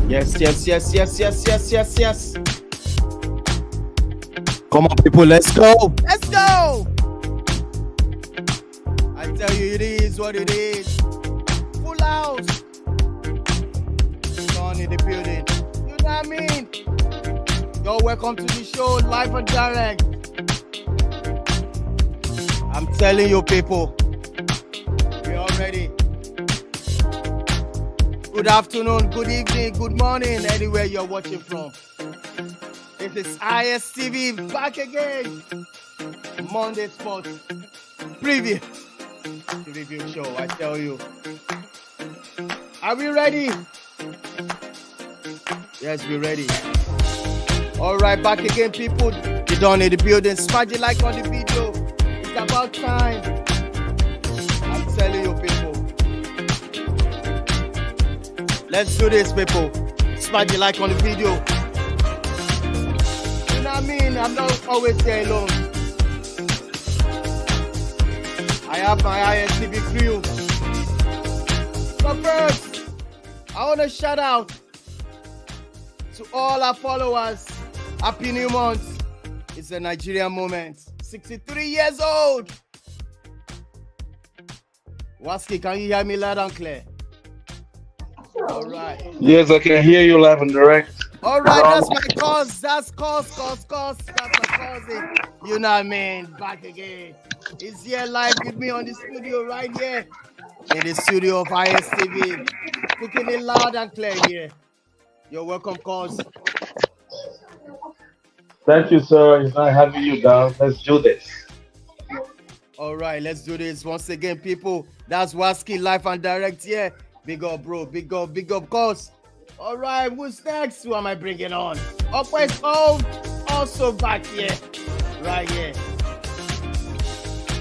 Yes. Come on, people, let's go. I tell you, it is what it is. Full house. Don in the building. You know what I mean? Yo, welcome to the show, live and direct. I'm telling you, people, we are ready. Good afternoon, good evening, good morning, anywhere you're watching from. This is ISTV back again. Monday Sports Preview. The review show, I tell you. Are we ready? Yes, we're ready. All right, back again, people. You don't need the building. Smash the like on the video. It's about time. I'm telling you, people. Let's do this, people. Smash the like on the video. You know what I mean? I'm not always here alone. I have my ISTV crew. But first, I want to shout out to all our followers. Happy New Month. It's a Nigerian moment. 63 years old. Waski, can you hear me loud and clear? All right. Yes, I can hear you live and direct. All right, that's my cause. That's cause. That's my cousin. You know what I mean? Back again. He's here live with me on the studio right here. In the studio of ISTV. Cooking it loud and clear here. You're welcome, cause. Thank you, sir. It's nice having you down. Let's do this. All right, let's do this. Once again, people, that's Waski live and direct here. Big up, bro. Big up, cause. All right, who's next? Who am I bringing on? Upwest home, also back here. Right here.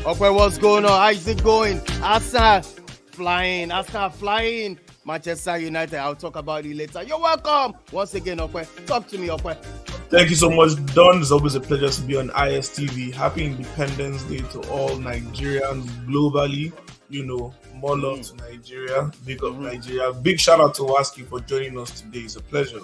Okay, what's going on? How is it going? Arsenal flying. Manchester United, I'll talk about it later. You're welcome. Once again, Okwe, talk to me, Okwe. Thank you so much, Don. It's always a pleasure to be on ISTV. Happy Independence Day to all Nigerians globally. You know, more love to Nigeria. Big up Nigeria. Big shout out to Waski for joining us today. It's a pleasure.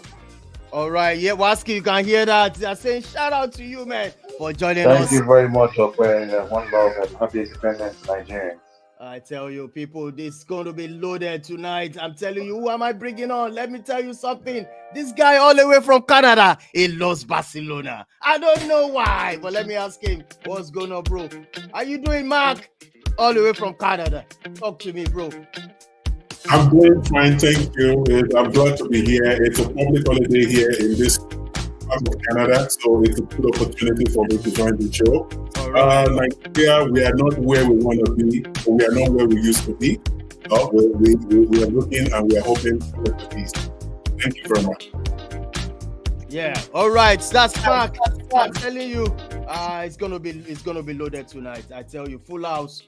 All right, yeah, Waski, you can hear that. They're saying shout out to you, man, for joining us. Thank you very much, Okwe. One love and happy independence to Nigeria. I tell you, people, this is going to be loaded tonight. I'm telling you, who am I bringing on? Let me tell you something. This guy all the way from Canada, he loves Barcelona. I don't know why, but let me ask him, what's going on, bro? How you doing, Mark? All the way from Canada. Talk to me, bro. I'm doing fine, thank you. I'm glad to be here. It's a public holiday here in this part of Canada, so it's a good opportunity for me to join the show. Nigeria, we are not where we want to be, but we are not where we used to be. We are looking and we are hoping for the peace. Thank you very much. Yeah, all right, that's Mark. I'm telling you, it's gonna be loaded tonight. I tell you, full house.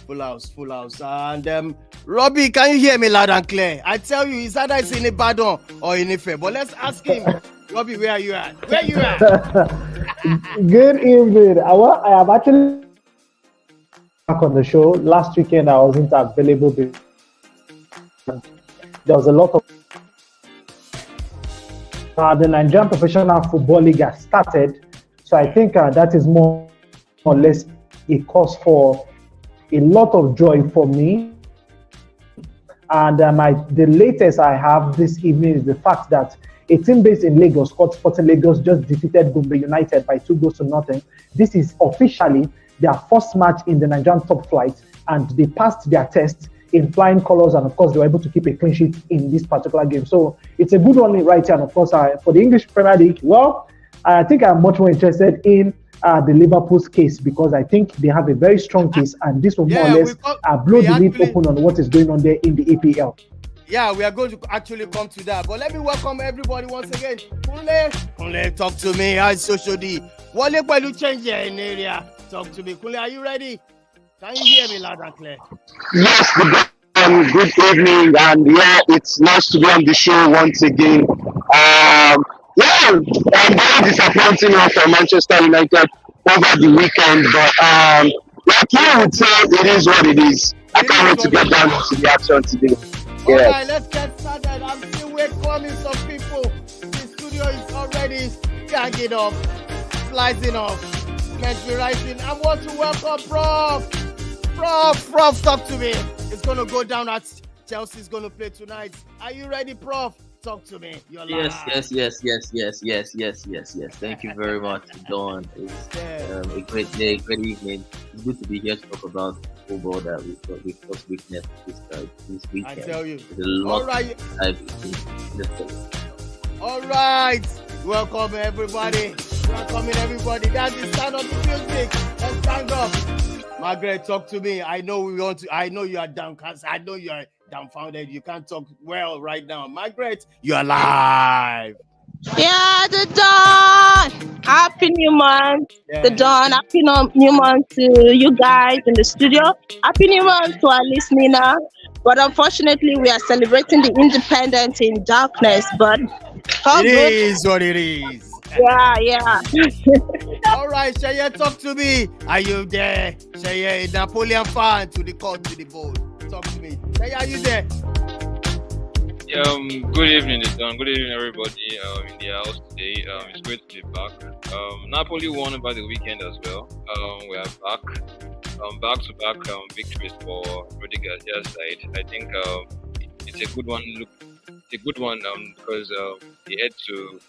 And Robbie, can you hear me loud and clear? I tell you, it's either in Ibadan or in Ife. But let's ask him, Robbie, where are you at? Good evening. I am actually back on the show. Last weekend, I wasn't available. There was a lot of the Nigerian Professional Football League has started. So I think that is more or less a cause for a lot of joy for me. And the latest I have this evening is the fact that a team based in Lagos, called Sporting Lagos, just defeated Gombe United by 2-0. This is officially their first match in the Nigerian top flight, and they passed their test in flying colors, and of course they were able to keep a clean sheet in this particular game. So it's a good one right here. And of course, for the English Premier League, well, I think I'm much more interested in the Liverpool's case, because I think they have a very strong case, and this will more or less blow the lid open on what is going on there in the APL. Yeah, we are going to actually come to that. But let me welcome everybody once again. Kunle, talk to me. Hi, Social D. Wale Pelu change in area. Talk to me. Kunle, are you ready? Can you hear me loud and clear? Yes, good evening. And yeah, it's nice to be on the show once again. Very disappointing for Manchester United over the weekend. But like you would say, it is what it is. I can't wait to get down to the action today. All right, let's get started. I'm still waiting for welcoming some people. The studio is already ganging up, slicing off, mesmerizing. I want to welcome Prof. Prof, talk to me. It's going to go down at Chelsea's going to play tonight. Are you ready, Prof? Talk to me. You're Yes. live. Thank you very much, Don. It's a great day, great evening. It's good to be here to talk about football that we've just witnessed this weekend. I tell you. There's a lot All right. All right. Welcome everybody. Welcoming everybody. That's the sound of the music. Let's stand up. Margaret, talk to me. I know you are downcast. I know you are dumbfounded. You can't talk well right now. Margaret, you are live. Yeah, the Dawn. Happy new month. Yeah. The Dawn. Happy new month to you guys in the studio. Happy new month to our listener. But unfortunately, we are celebrating the independence in darkness. But It is what it is. Yeah. All right, Sheye, talk to me. Are you there? Sheye, a Napoleon fan to the court, to the board. Talk to me. Sheye, are you there? Good evening, Don. Good evening, everybody in the house today. It's great to be back. Napoli won over the weekend as well. We are back. Back-to-back victories for Rudy Garcia's side. I think it's a good one. It's a good one because they head to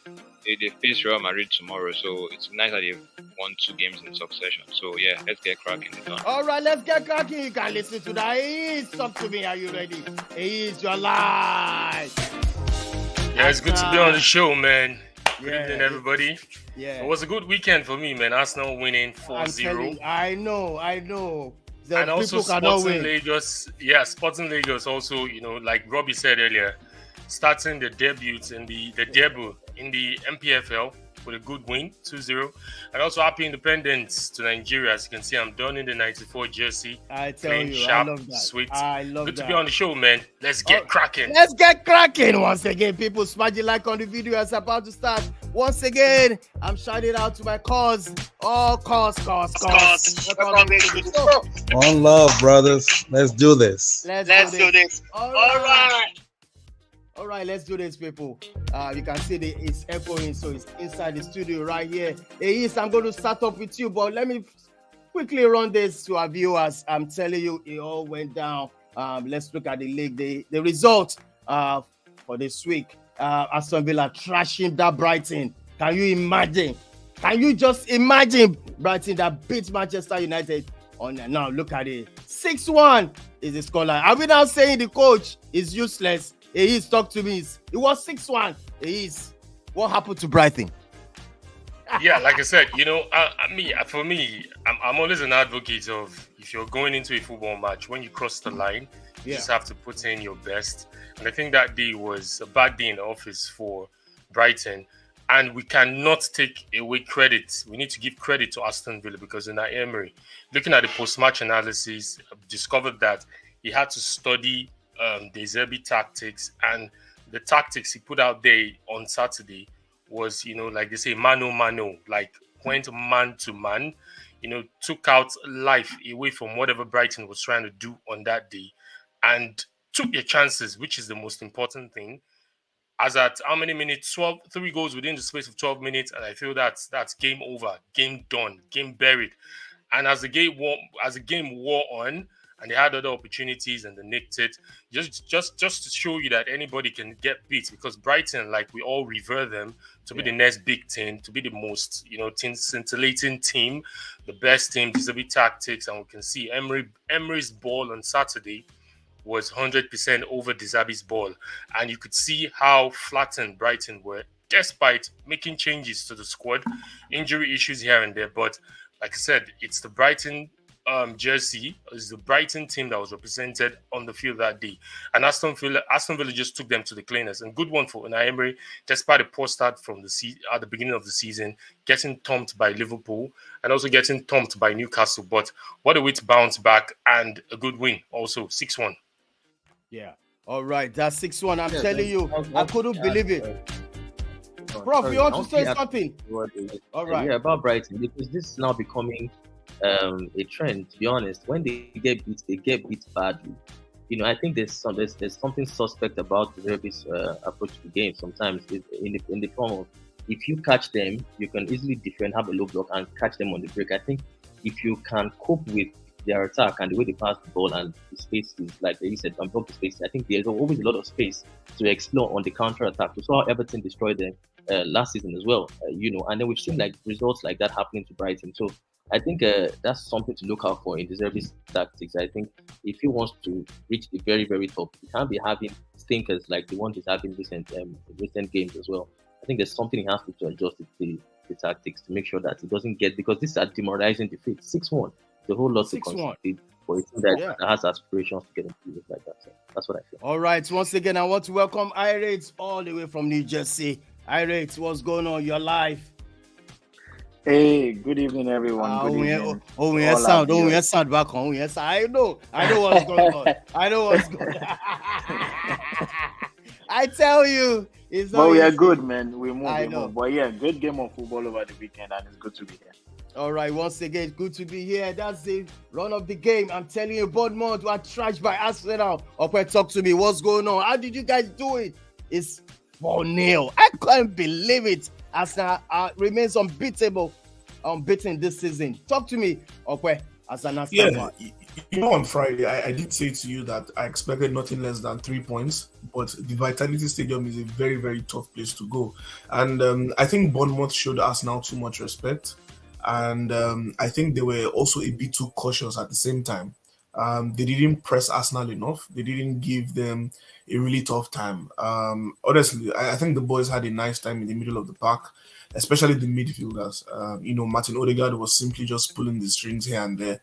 they face Real Madrid tomorrow, so it's nice that they've won 2 games in succession. So yeah, let's get cracking. All right, let's get cracking. You can listen to that. Talk to me. Are you ready? You're live. Yeah, it's good to be on the show, man. Good Yeah. evening, everybody. Yeah. It was a good weekend for me, man. Arsenal winning I'm 4-0. telling you, I know. The And also people cannot Sporting win. Lagos. Yeah, Sporting Lagos also, like Robbie said earlier, starting the debuts in the debut in the MPFL with a good win, 2-0. And also happy independence to Nigeria. As you can see, I'm done in the 94 jersey. I tell Playing you, sharp, I love that. sweet. I love Good that. to be on the show, man. Let's get cracking. Let's get cracking once again. People, smash the like on the video as about to start. Once again, I'm shouting out to my cause. All cause. One love, brothers. Let's do this. Let's do this. All right, let's do this, people. You can see it's echoing, so it's inside the studio right here. I'm going to start off with you, but let me quickly run this to our viewers. I'm telling you, it all went down. Let's look at the league. The result for this week. Aston Villa trashing that Brighton. Can you imagine? Can you just imagine Brighton that beat Manchester United? Now look at it. 6-1 is the scoreline. Are we now saying the coach is useless? Talk to me. It was 6-1. What happened to Brighton? Yeah, like I said, for me, I'm always an advocate of if you're going into a football match, when you cross the line, you just have to put in your best. And I think that day was a bad day in the office for Brighton. And we cannot take away credit. We need to give credit to Aston Villa because in Emery, looking at the post-match analysis, I've discovered that he had to study De Zerbi tactics, and the tactics he put out there on Saturday was, like they say, mano, like went man to man, took out life away from whatever Brighton was trying to do on that day and took their chances, which is the most important thing. As at how many minutes? 3 goals within the space of 12 minutes, and I feel that's game over, game done, game buried. And as the game wore on, and they had other opportunities and they nicked it, just to show you that anybody can get beat, because Brighton, like we all revere them to be the next big team, to be the most, scintillating team, the best team, Disabi tactics, and we can see Emery's ball on Saturday was 100% over Disabi's ball, and you could see how flattened Brighton were, despite making changes to the squad, injury issues here and there. But like I said, it's the Brighton jersey, is the Brighton team that was represented on the field that day, and Aston Villa just took them to the cleaners. And good one for Unai Emery, despite a poor start from at the beginning of the season, getting thumped by Liverpool and also getting thumped by Newcastle. But what a way to bounce back, and a good win also, 6-1. Yeah. All right, that's 6-1. I'm telling you, I couldn't believe it. Prof, you want to say something? All right. Yeah, about Brighton, because this is now becoming a trend, to be honest. When they get beat badly. I think there's something suspect about the Zerbi's approach to the game. Sometimes in the form of, if you catch them, you can easily defend, have a low block, and catch them on the break. I think if you can cope with their attack and the way they pass the ball and the spaces, like you said, can block the space, I think there's always a lot of space to explore on the counter attack. We saw how Everton destroyed them last season as well, and then we've seen like results like that happening to Brighton. So I think that's something to look out for in the Zerbi's tactics. I think if he wants to reach the very, very top, he can't be having stinkers like the ones he's having recent games as well. I think there's something he has to adjust the tactics to make sure that he doesn't get, because this is a demoralizing defeat. 6-1, the whole lot to concede for a team that has aspirations to get into like that. So that's what I feel. All right, once again, I want to welcome Irates all the way from New Jersey. Irates, what's going on? You're live. Hey, good evening, everyone. Yes, sound back on. Yes, I know what's going on. I tell you, but we are good, man. We move. But yeah, good game of football over the weekend, and it's good to be here. All right, once again, good to be here. That's the run of the game. I'm telling you, Bournemouth were trashed by Arsenal. Okay, talk to me. What's going on? How did you guys do it? It's 4-0. I can't believe it. Arsenal remains unbeaten this season. Talk to me, okay, as an Arsenal fan. On Friday, I did say to you that I expected nothing less than 3 points, but the Vitality Stadium is a very, very tough place to go. And I think Bournemouth showed Arsenal too much respect. And I think they were also a bit too cautious at the same time. They didn't press Arsenal enough. They didn't give them a really tough time. Honestly, I think the boys had a nice time in the middle of the park, especially the midfielders. Martin Odegaard was simply just pulling the strings here and there.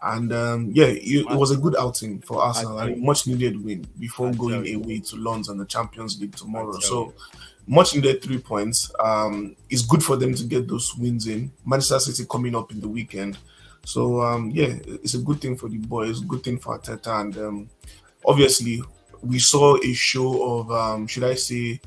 And it was a good outing for Arsenal and a much needed win before going away to Lens and the Champions League tomorrow. So much needed 3 points. It's good for them to get those wins in. Manchester City coming up in the weekend. So it's a good thing for the boys, good thing for Arteta. And obviously we saw a show of should I say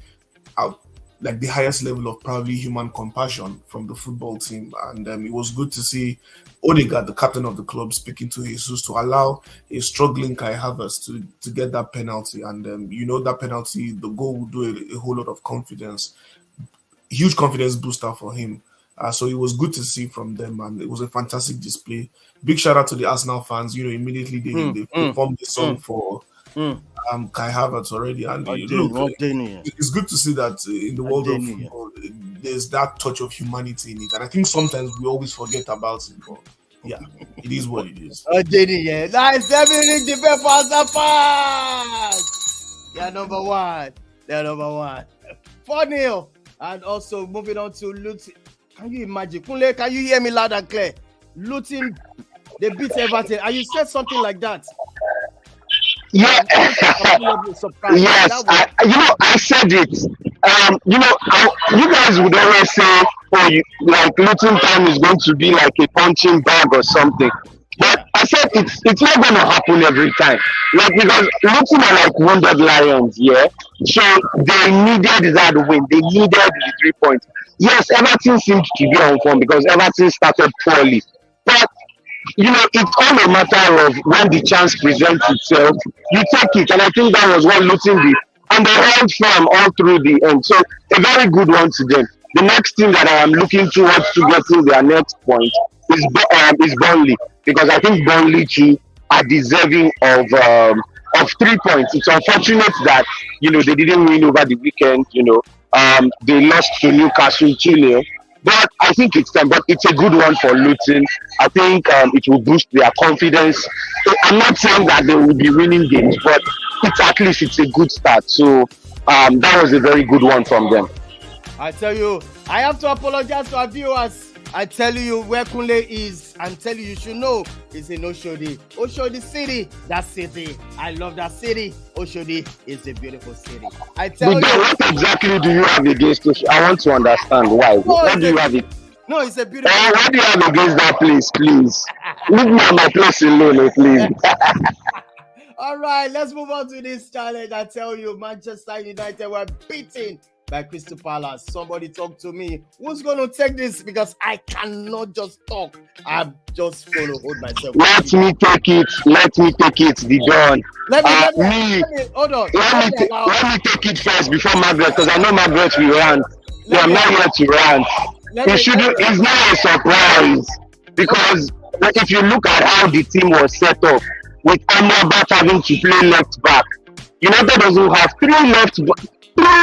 like the highest level of probably human compassion from the football team. And it was good to see Odegaard, the captain of the club, speaking to Jesus to allow a struggling Kai Havertz to get that penalty. And that penalty, the goal will do a whole lot of confidence, huge confidence booster for him. So it was good to see from them, and it was a fantastic display. Big shout out to the Arsenal fans. Immediately they performed the song for Kai Havertz already, and it's good to see that in the world of football, there's that touch of humanity in it, and I think sometimes we always forget about it. But yeah, it is what it is. Nice, definitely defend for Arsenal fans. They're number one. 4-0, and also moving on to Luton. Can you imagine? Kunle, can you hear me loud and clear? Luton, they beat Everton, and you said something like that. Yeah. Yes. I said it. You guys would always say, like Luton time is going to be like a punching bag or something. But I said it's not going to happen every time. Like, because Luton are like wounded lions, yeah. So they needed that win. They needed the 3 points. Yes, Everton seemed to be on form because Everton started poorly. But it's all a matter of when the chance presents itself, you take it. And I think that was what Luton did. And they held firm all through the end. So a very good one to them. The next thing that I am looking towards to getting their next point is Burnley. Because I think Burnley too are deserving of 3 points. It's unfortunate that, they didn't win over the weekend, they lost to Newcastle 2-0. But I think it's time. But it's a good one for Luton. I think it will boost their confidence. I'm not saying that they will be winning games, but at least it's a good start. So that was a very good one from them. I tell you, I have to apologize to our viewers. I tell you where Kunle is. I'm telling you should know. It's in Oshodi. Oshodi City. That city. I love that city. Oshodi is a beautiful city. I tell you. What exactly do you have against Oshodi? I want to understand why. What do you have it? No, it's a beautiful. What do you have against that place, please? Leave me at my place alone, please. All right, let's move on to this challenge. I tell you, Manchester United were beating by Crystal Palace. Somebody talk to me. Who's going to take this? Because I cannot just talk. I'm just going to hold myself. Let me take it. The Don. Let me hold on. Let me take it first before Margaret, because I know Margaret will rant. So I'm not here to rant. It's not a surprise, because if you look at how the team was set up, with Amrabat having to play left back, United doesn't have three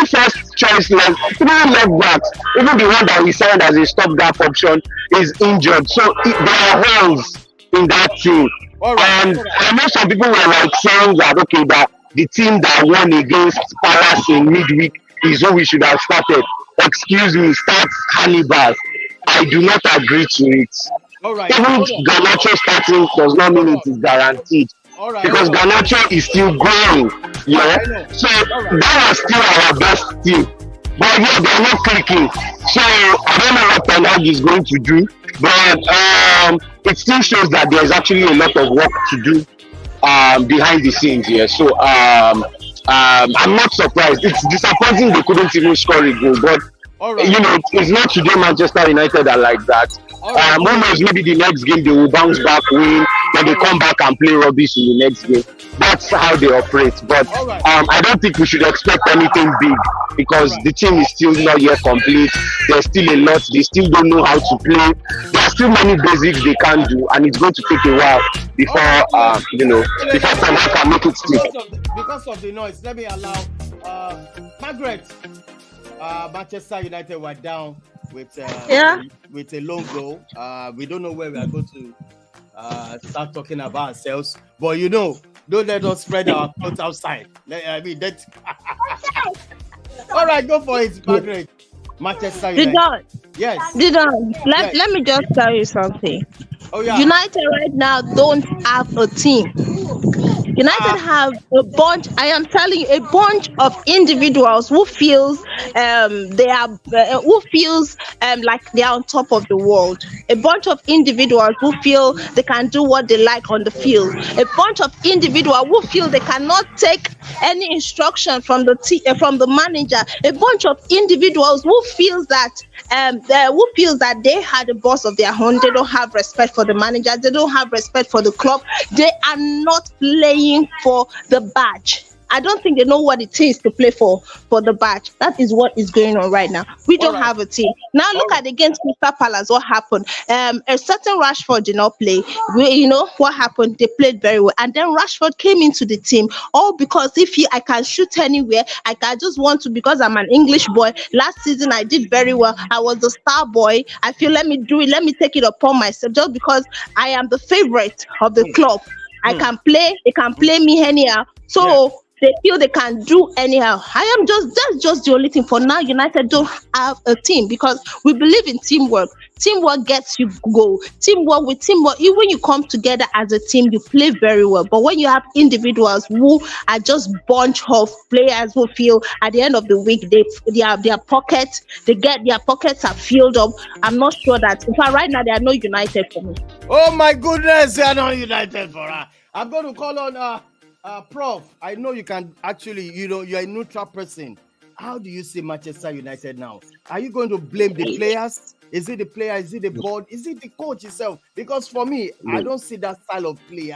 first choice left backs. Even the one that we signed as a stopgap option is injured. So there are holes in that team. And I know some people were like saying that, okay, that the team that won against Palace in midweek is who we should have started. Excuse me, start Hannibal. I do not agree to it. Even Garnacho starting does not mean it is guaranteed. Because Garnacho is still growing, so that was still our best team. But yeah, they're not clicking. So I don't know what Ten Hag is going to do, but it still shows that there's actually a lot of work to do behind the scenes here. So I'm not surprised. It's disappointing they couldn't even score a goal, but it's not today Manchester United are like that. Who knows, maybe the next game they will bounce back, win, then they come back and play rubbish in the next game. That's how they operate. But I don't think we should expect anything big, because the team is still not yet complete. There's still a lot. They still don't know how to play. There are still many basics they can't do, and it's going to take a while before before Ten Hag can make it stick. Because of the noise, let me allow Margaret. Manchester United were down with a long goal. We don't know where we are going to start talking about ourselves, but don't let us spread our thoughts outside. I mean that. All right, go for it, Margaret. Manchester United. Yes. Let me just tell you something. Oh yeah. United right now don't have a team. United have a bunch. I am telling you, a bunch of individuals who feels like they are on top of the world. A bunch of individuals who feel they can do what they like on the field. A bunch of individuals who feel they cannot take any instruction from the manager. A bunch of individuals who feels that they are the boss of their own. They don't have respect for the manager. They don't have respect for the club. They are not playing for the badge. I don't think they know what it is to play for the badge. That is what is going on right now. We don't have a team. Now look at against Crystal Palace. What happened? A certain Rashford did not play. What happened? They played very well, and then Rashford came into the team. All because I can shoot anywhere. I just want to, because I'm an English boy. Last season I did very well. I was the star boy. I feel let me do it. Let me take it upon myself, just because I am the favorite of the club. I can play. They can play me anyhow. So. They feel they can do anyhow. That's just the only thing. For now, United don't have a team, because we believe in teamwork. Teamwork gets you goal. Teamwork, even you come together as a team, you play very well. But when you have individuals who are just bunch of players who feel at the end of the week their pockets are filled up, I'm not sure that. In fact, right now they are not United for me. Oh my goodness, they are not United for us. I'm going to call on Prof, I know you can actually, you're a neutral person. How do you see Manchester United now? Are you going to blame the players? Is it the player? Is it the board? Is it the coach itself? Because for me, I don't see that style of play.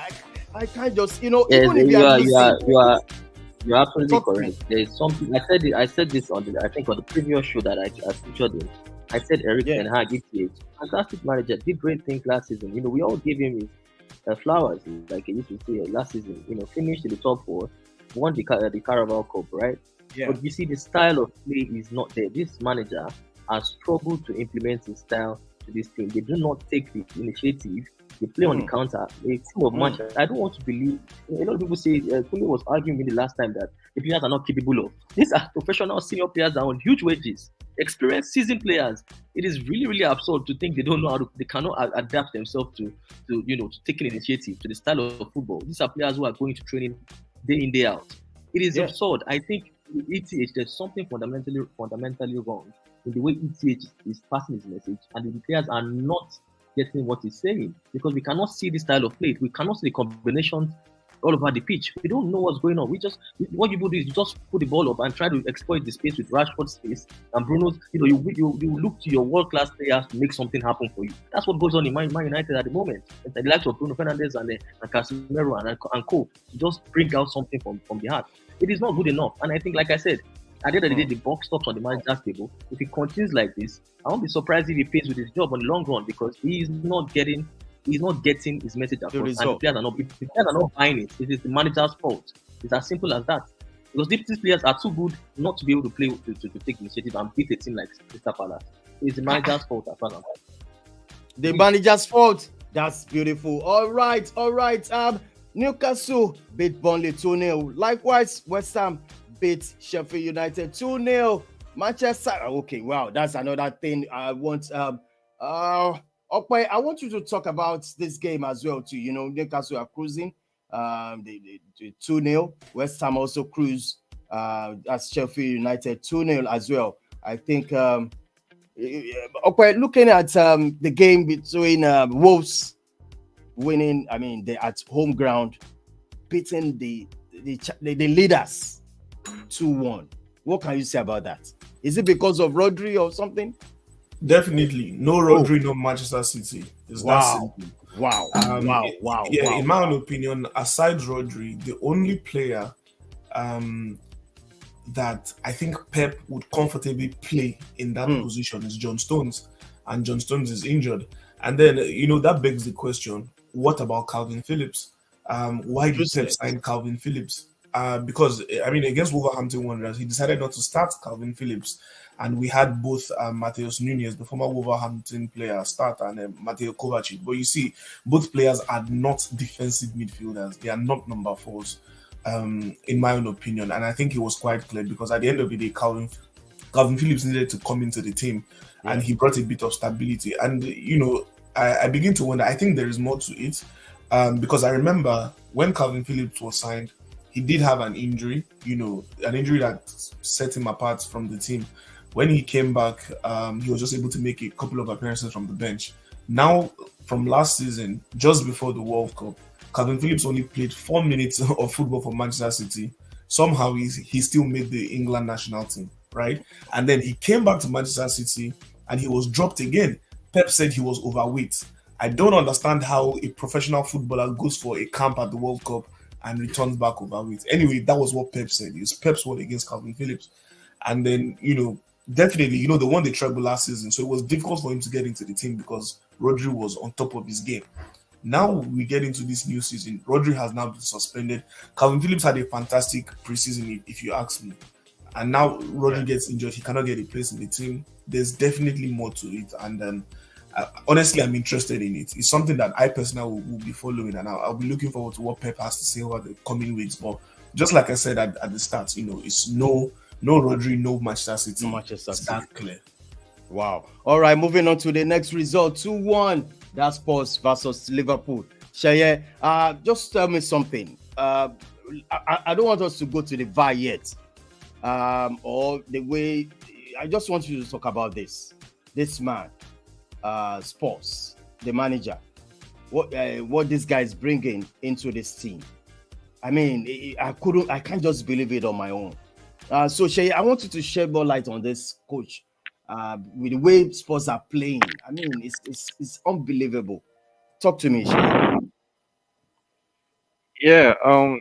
I can't just, even if you're absolutely correct. There is something. I said this on the previous show that I featured in. I said Erik Ten Hag, fantastic manager, did great things last season. We all gave him his flowers, like I used to say last season. Finished in the top 4, won the Carabao Cup, right? Yeah. But you see, the style of play is not there. This manager has struggled to implement his style to this team. They do not take the initiative. They play on the counter. A team of Manchester. I don't want to believe. A lot of people say Kule was arguing with me the last time that the players are not capable of. These are professional senior players that are on huge wages, experienced seasoned players. It is really, really absurd to think they don't know how to. They cannot adapt themselves to taking initiative to the style of football. These are players who are going to training day in, day out. It is absurd. I think with ETH there's something fundamentally wrong in the way ETH is passing his message, and the players are not getting what he's saying, because we cannot see this style of play. We cannot see the combinations all over the pitch. We don't know what's going on. What people do is you just put the ball up and try to exploit the space with Rashford's space and Bruno's. You look to your world-class players to make something happen for you. That's what goes on in Man United at the moment. The likes of Bruno Fernandes and Casemiro and co. To just bring out something from the heart. It is not good enough. And I think, like I said, at the end of the day, the buck stops on the manager's table. If he continues like this, I won't be surprised if he pays with his job on the long run, because he's not getting his message across, and the players are not buying it. It is the manager's fault. It's as simple as that. Because these players are too good not to be able to play to take initiative and beat a team like Crystal Palace. It's the manager's fault as well. The manager's fault. That's beautiful. All right. Newcastle beat Burnley 2-0. Likewise, West Ham beat Sheffield United 2-0. Manchester. Okay, wow, that's another thing I want. Okay, I want you to talk about this game as well too. Newcastle are cruising. The 2-0. West Ham also cruise as Sheffield United 2-0 as well. I think. Okay, looking at the game between Wolves winning. I mean, they're at home ground, beating the leaders 2-1. What can you say about that? Is it because of Rodri or something? Definitely. No Rodri, no Manchester City. It's that simple. Wow. Yeah, in my own opinion, aside Rodri, the only player that I think Pep would comfortably play in that position is John Stones. And John Stones is injured. And then, that begs the question, what about Calvin Phillips? Why did Pep sign Calvin Phillips? Because, against Wolverhampton Wanderers, he decided not to start Calvin Phillips. And we had both Matheus Nunes, the former Wolverhampton player, start, and Mateo Kovacic. But you see, both players are not defensive midfielders. They are not number 4s, in my own opinion. And I think it was quite clear, because at the end of the day, Calvin Phillips needed to come into the team, and he brought a bit of stability. And, I begin to wonder, I think there is more to it, because I remember when Calvin Phillips was signed, he did have an injury, an injury that set him apart from the team. When he came back, he was just able to make a couple of appearances from the bench. Now, from last season, just before the World Cup, Calvin Phillips only played 4 minutes of football for Manchester City. Somehow, he still made the England national team, right? And then he came back to Manchester City, and he was dropped again. Pep said he was overweight. I don't understand how a professional footballer goes for a camp at the World Cup and returns back overweight. Anyway, that was what Pep said. It was Pep's word against Calvin Phillips. And then, definitely, they won the treble last season, so it was difficult for him to get into the team because Rodri was on top of his game. Now we get into this new season. Rodri has now been suspended. Calvin Phillips had a fantastic preseason, if you ask me. And now Rodri gets injured. He cannot get a place in the team. There's definitely more to it. And honestly, I'm interested in it. It's something that I personally will be following, and I'll be looking forward to what Pep has to say over the coming weeks. But just like I said at the start, it's no Rodri, no Manchester City. No Manchester City. That's clear. Wow. All right, moving on to the next result. 2-1. That's Spurs versus Liverpool. Shaye, just tell me something. I don't want us to go to the VAR yet. Or the way... I just want you to talk about this. This man, Spurs, the manager. What this guy is bringing into this team. I mean, I can't just believe it on my own. So, Shay, I want you to shed more light on this coach. With the way Spurs are playing, I mean, it's unbelievable. Talk to me, Shay. Yeah,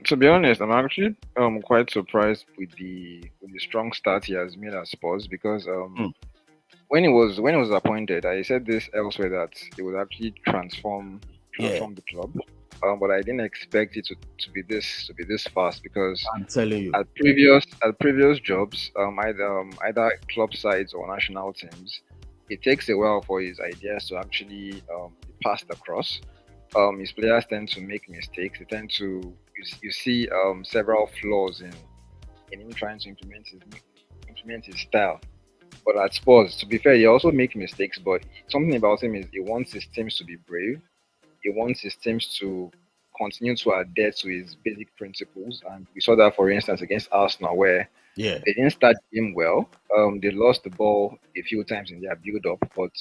to be honest, I'm actually quite surprised with the strong start he has made at Spurs, because when he was appointed, I said this elsewhere that he would actually transform the club. But I didn't expect it to be this fast, because I'm telling you, at previous jobs, either club sides or national teams, it takes a while for his ideas to actually be passed across. His players tend to make mistakes. They tend to you see several flaws in him trying to implement his style. But at Spurs, to be fair, he also makes mistakes. But something about him is he wants his teams to be brave. He wants his teams to continue to adhere to his basic principles. And we saw that, for instance, against Arsenal, where they didn't start the game well. They lost the ball a few times in their build-up, but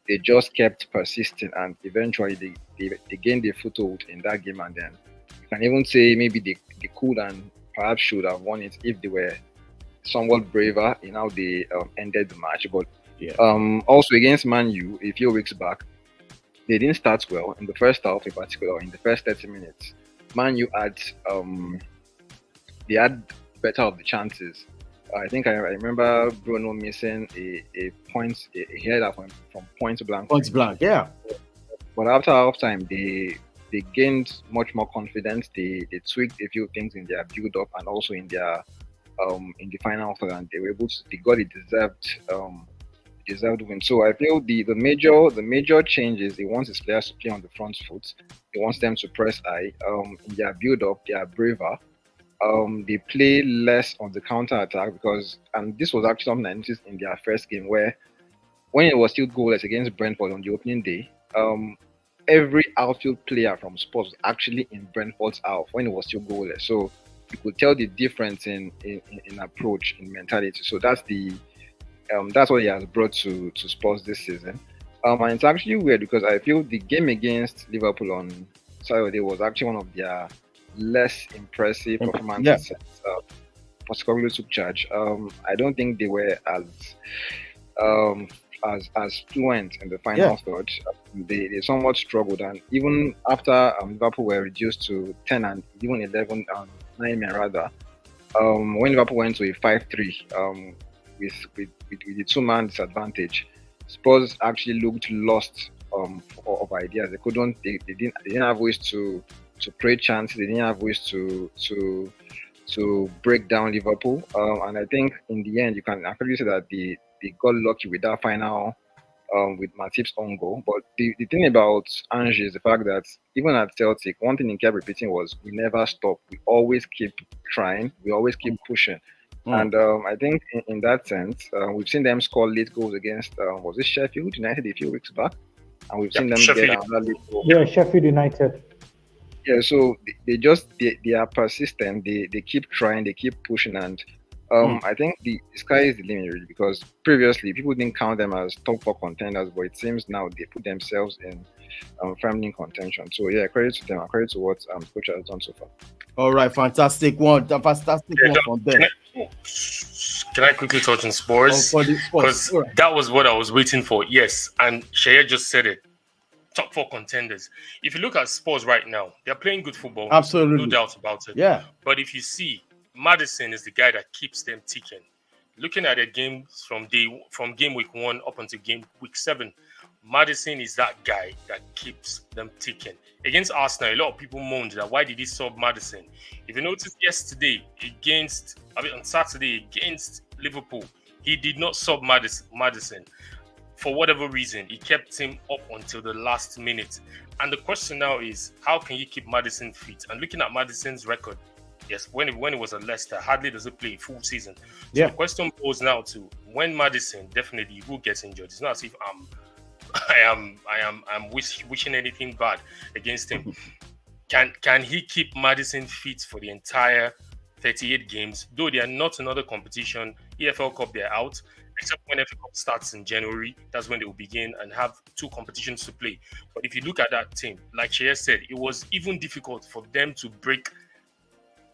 they just kept persisting, and eventually they gained a foothold in that game, and then can even say maybe they could and perhaps should have won it if they were somewhat braver in how they ended the match. But also against Man U a few weeks back, they didn't start well in the first half, in particular in the first 30 minutes. Man U had they had better of the chances. I think I remember Bruno missing a point, a header from point blank. Point blank, yeah. But after halftime, they gained much more confidence. They tweaked a few things in their build up and also in their in the final third, and they were able to. They got a deserved win. So I feel the major changes, he wants his players to play on the front foot. He wants them to press high. In their build up, they are braver. They play less on the counter attack because, and this was actually something I noticed in their first game, where when it was still goalless against Brentford on the opening day, every outfield player from Spurs was actually in Brentford's half when it was still goalless. So you could tell the difference in approach, in mentality. So that's what he has brought to Spurs this season. And it's actually weird because I feel the game against Liverpool on Saturday was actually one of their less impressive performances. Postecoglou took charge. I don't think they were as fluent in the final third. They somewhat struggled, and even after Liverpool were reduced to 10 and even 11 and 9 men rather, when Liverpool went to a 5-3 with the two-man disadvantage, Spurs actually looked lost of ideas. They didn't have ways to create chances. They didn't have ways to break down Liverpool. And I think in the end, you can actually say that they got lucky with that final with Matip's own goal. But the thing about Ange is the fact that even at Celtic, one thing he kept repeating was, we never stop. We always keep trying. We always keep pushing. And I think in that sense, we've seen them score late goals against, was it Sheffield United a few weeks back? And we've seen them get another late goal. Yeah, Sheffield United. Yeah, so they are persistent. They keep trying. They keep pushing, and I think the sky is the limit really, because previously people didn't count them as top 4 contenders, but it seems now they put themselves in firmly in contention. So yeah, credit to them. Credit to what coach has done so far. All right, fantastic one. Fantastic one from them. Can I quickly touch on Spurs? Because that was what I was waiting for. Yes, and Shaya just said it. Top 4 contenders. If you look at Spurs right now, they're playing good football. Absolutely. No doubt about it. Yeah. But if you see, Maddison is the guy that keeps them ticking. Looking at their games from game week 1 up until game week 7, Maddison is that guy that keeps them ticking. Against Arsenal, a lot of people moaned that why did he sub Maddison? If you noticed yesterday on Saturday against Liverpool, he did not sub Maddison. For whatever reason, he kept him up until the last minute. And the question now is, how can you keep Maddison fit? And looking at Maddison's record, yes, when it was at Leicester, hardly does it play a full season. So the question goes now to when Maddison definitely will get injured. It's not as if I'm wishing anything bad against him. Can he keep Maddison fit for the entire 38 games? Though they are not another competition, EFL Cup they're out. Except when FA Cup starts in January, that's when they will begin and have 2 competitions to play. But if you look at that team, like Shea said, it was even difficult for them to break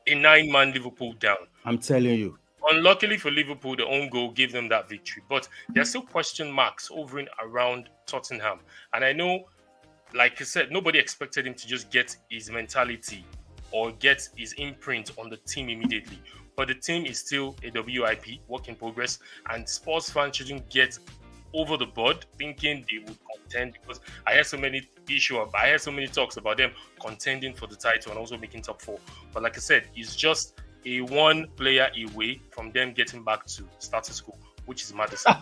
a 9-man Liverpool down. I'm telling you. Unluckily for Liverpool, the own goal gave them that victory. But there are still question marks over and around Tottenham. And I know, like I said, nobody expected him to just get his mentality or get his imprint on the team immediately. But the team is still a WIP, work in progress, and Spurs fans shouldn't get over the board thinking they would contend, because I heard so many talks about them contending for the title and also making top 4. But like I said, it's just a 1 player away from them getting back to status quo, which is Maddison.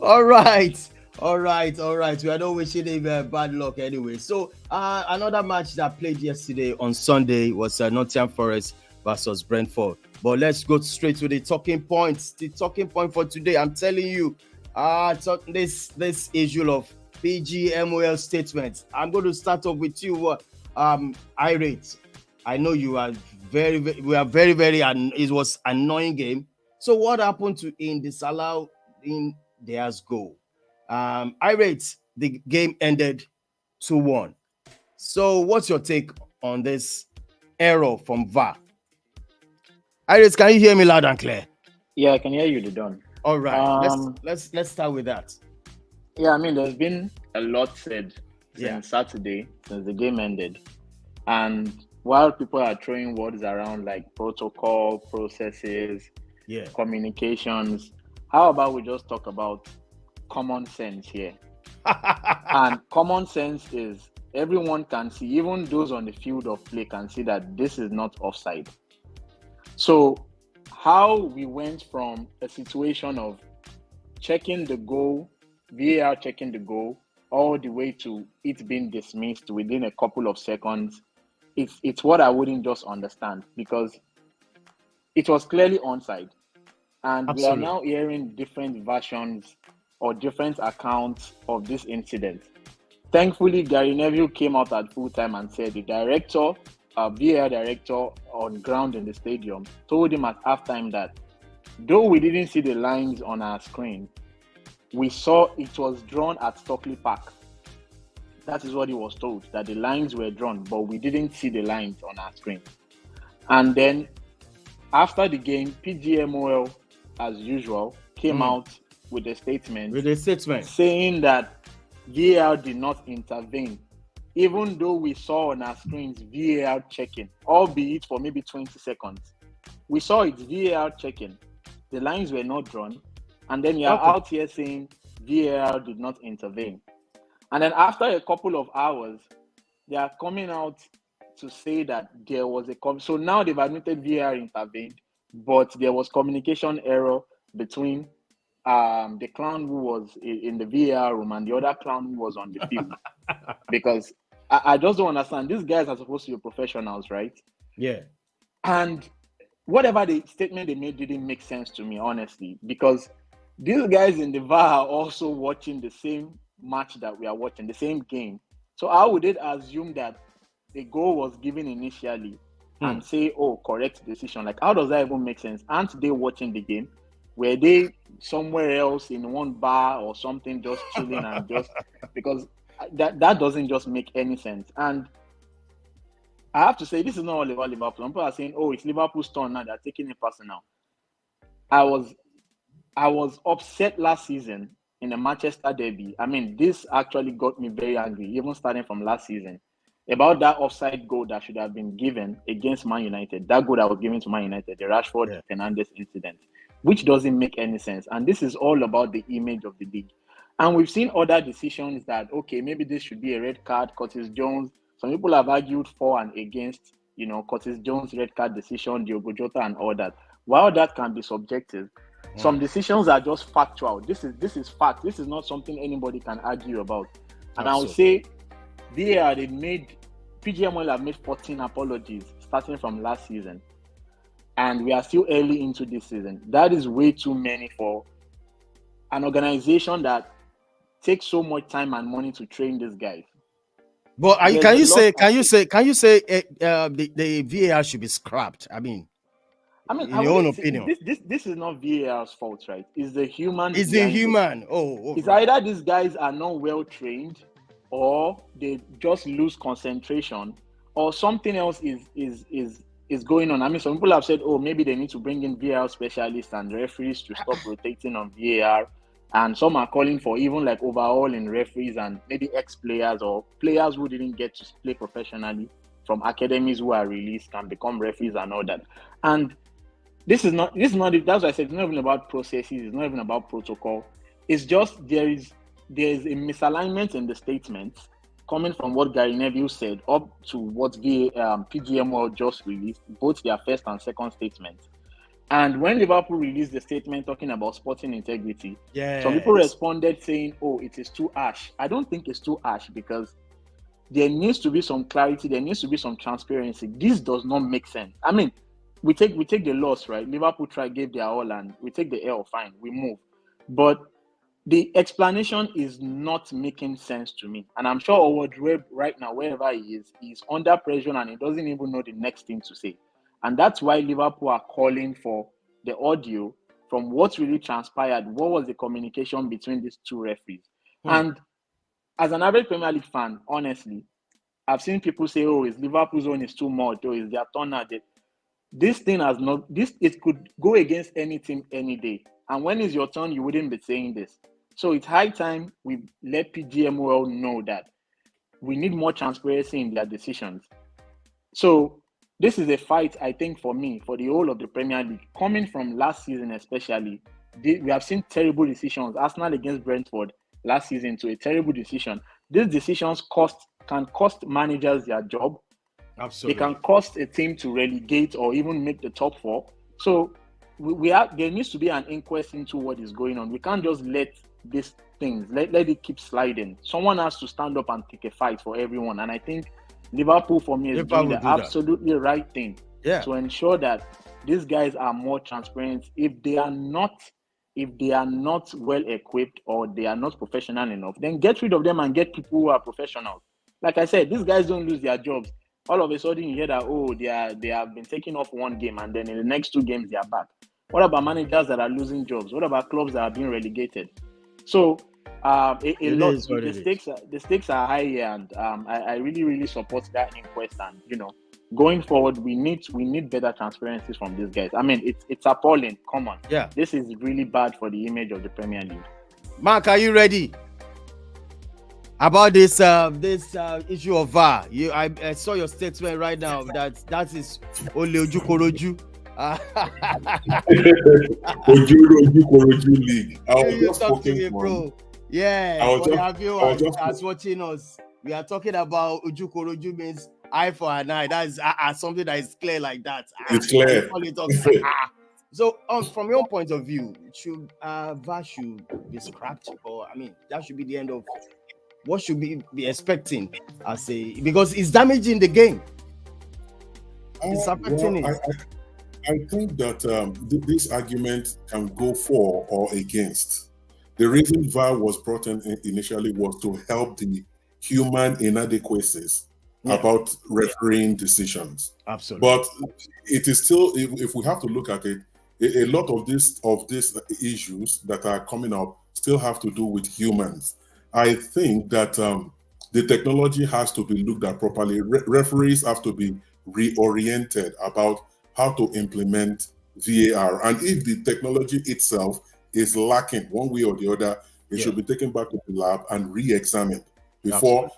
All right. We are not wishing him bad luck anyway. So another match that played yesterday on Sunday was Nottingham Forest versus Brentford. But let's go straight to the talking points. The talking point for today, I'm telling you, this issue of PGMOL statements. I'm going to start off with you, Irate. I know you are it was an annoying game. So what happened to in disallow in theirs goal? Irate, the game ended 2-1. So what's your take on this error from VAR? Iris, can you hear me loud and clear? Yeah, I can hear you, Done. All right, let's start with that. Yeah, I mean, there's been a lot said since Saturday, since the game ended, and while people are throwing words around like protocol, processes, communications, how about we just talk about common sense here? And common sense is everyone can see, even those on the field of play can see that this is not offside. So how we went from a situation of checking the goal, VAR checking the goal, all the way to it being dismissed within a couple of seconds, it's what I wouldn't just understand, because it was clearly onside. And we are now hearing different versions or different accounts of this incident. Thankfully, Gary Neville came out at full time and said the director, VAR director on ground in the stadium, told him at halftime that though we didn't see the lines on our screen, we saw it was drawn at Stockley Park. That is what he was told, that the lines were drawn, but we didn't see the lines on our screen. And then after the game, PGMOL, as usual, came out with a statement. Saying that VAR did not intervene, even though we saw on our screens VAR checking, albeit for maybe 20 seconds. We saw it VAR checking. The lines were not drawn. And then you're out here saying VAR did not intervene. And then after a couple of hours, they are coming out to say that there was so now they've admitted VAR intervened, but there was communication error between the clown who was in the VAR room and the other clown who was on the field. Because I just don't understand. These guys are supposed to be professionals, right? Yeah. And whatever the statement they made didn't make sense to me, honestly, because these guys in the VAR are also watching the same match that we are watching, the same game. So how would it assume that a goal was given initially and say, oh, correct decision? Like, how does that even make sense? Aren't they watching the game? Were they somewhere else in one bar or something, just chilling and just because that doesn't just make any sense. And I have to say, this is not all about Liverpool. People are saying, oh, it's Liverpool's turn now, they're taking it personal. I was upset last season in the Manchester derby. I mean, this actually got me very angry, even starting from last season, about that offside goal that should have been given against Man United. That goal that was given to Man United, the Rashford Fernandes incident, which doesn't make any sense. And this is all about the image of the league. And we've seen other decisions that, okay, maybe this should be a red card. Curtis Jones, some people have argued for and against, Curtis Jones' red card decision, Diogo Jota and all that. While that can be subjective, some decisions are just factual. This is fact. This is not something anybody can argue about. And I would say PGMOL have made 14 apologies starting from last season. And we are still early into this season. That is way too many for an organization that takes so much time and money to train these guys. But can you say the VAR should be scrapped? I mean, in your own opinion, this is not VAR's fault, right? It's the human. It's the human. It's either these guys are not well trained, or they just lose concentration, or something else is going on. I mean, some people have said, oh, maybe they need to bring in VAR specialists and referees to stop rotating on VAR. And some are calling for even like overhaul in referees and maybe ex-players or players who didn't get to play professionally from academies who are released can become referees and all that. And this is not, that's why I said it's not even about processes, it's not even about protocol. It's just there is a misalignment in the statements coming from what Gary Neville said up to what PGMOL just released, both their first and second statements. And when Liverpool released the statement talking about sporting integrity, some people responded saying, oh, it is too harsh. I don't think it's too harsh, because there needs to be some clarity, there needs to be some transparency. This does not make sense. I mean, we take the loss, right? Liverpool gave their all, and we take the L, fine, we move. But the explanation is not making sense to me. And I'm sure Howard Webb right now, wherever he is, he's under pressure and he doesn't even know the next thing to say. And that's why Liverpool are calling for the audio from what really transpired. What was the communication between these two referees? And as an average Premier League fan, honestly, I've seen people say, "Oh, it's Liverpool's own is too much, or it's their turn now." This thing has not. It could go against any team any day. And when it's your turn, you wouldn't be saying this. So it's high time we let PGMOL know that we need more transparency in their decisions. So this is a fight, I think, for me, for the whole of the Premier League. Coming from last season especially, we have seen terrible decisions. Arsenal against Brentford last season, to a terrible decision. These decisions can cost managers their job. Absolutely. They can cost a team to relegate or even make the top 4. So there needs to be an inquest into what is going on. We can't just let these things, let it keep sliding. Someone has to stand up and take a fight for everyone. And I think Liverpool, for me, is doing the absolutely right thing to ensure that these guys are more transparent. If they are not well equipped or they are not professional enough, then get rid of them and get people who are professional. Like I said, these guys don't lose their jobs. All of a sudden you hear that, they have been taking off one game and then in the next 2 games they are back. What about managers that are losing jobs? What about clubs that are being relegated? So the stakes are high here, and I really, really support that inquest. And going forward, we need better transparencies from these guys. I mean, it's appalling. Come on, this is really bad for the image of the Premier League. Mark, are you ready about this issue of VAR? I saw your statement right now that is Ole Ojukoroju. Ojukoroju League. I was just talking, bro. Yeah, for our viewers watching us, we are talking about Ojukoroju means eye for an eye. That is something that is clear like that. It's clear. So, from your point of view, should VAR should be scrapped, or that should be the end of what should we be expecting because it's damaging the game. It's affecting it. I think that this argument can go for or against. The reason VAR was brought in initially was to help the human inadequacies about refereeing decisions. Absolutely. But it is still, if we have to look at it, a lot of these issues that are coming up still have to do with humans. I think that the technology has to be looked at properly. Referees have to be reoriented about how to implement VAR. And if the technology itself is lacking one way or the other, it should be taken back to the lab and re-examined before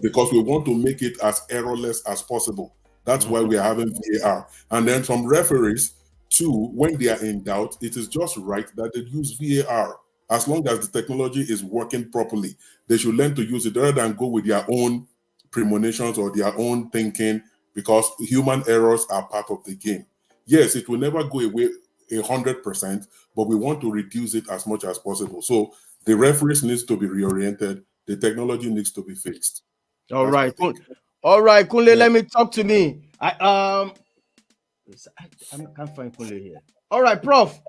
because we want to make it as errorless as possible. That's why we are having VAR. And then from referees too, when they are in doubt, it is just right that they use VAR. As long as the technology is working properly, they should learn to use it rather than go with their own premonitions or their own thinking, because human errors are part of the game. Yes, it will never go away 100%, but we want to reduce it as much as possible. So the referees needs to be reoriented. The technology needs to be fixed. All right, Kunle, let me talk to me. I can't find Kunle here. All right, Prof,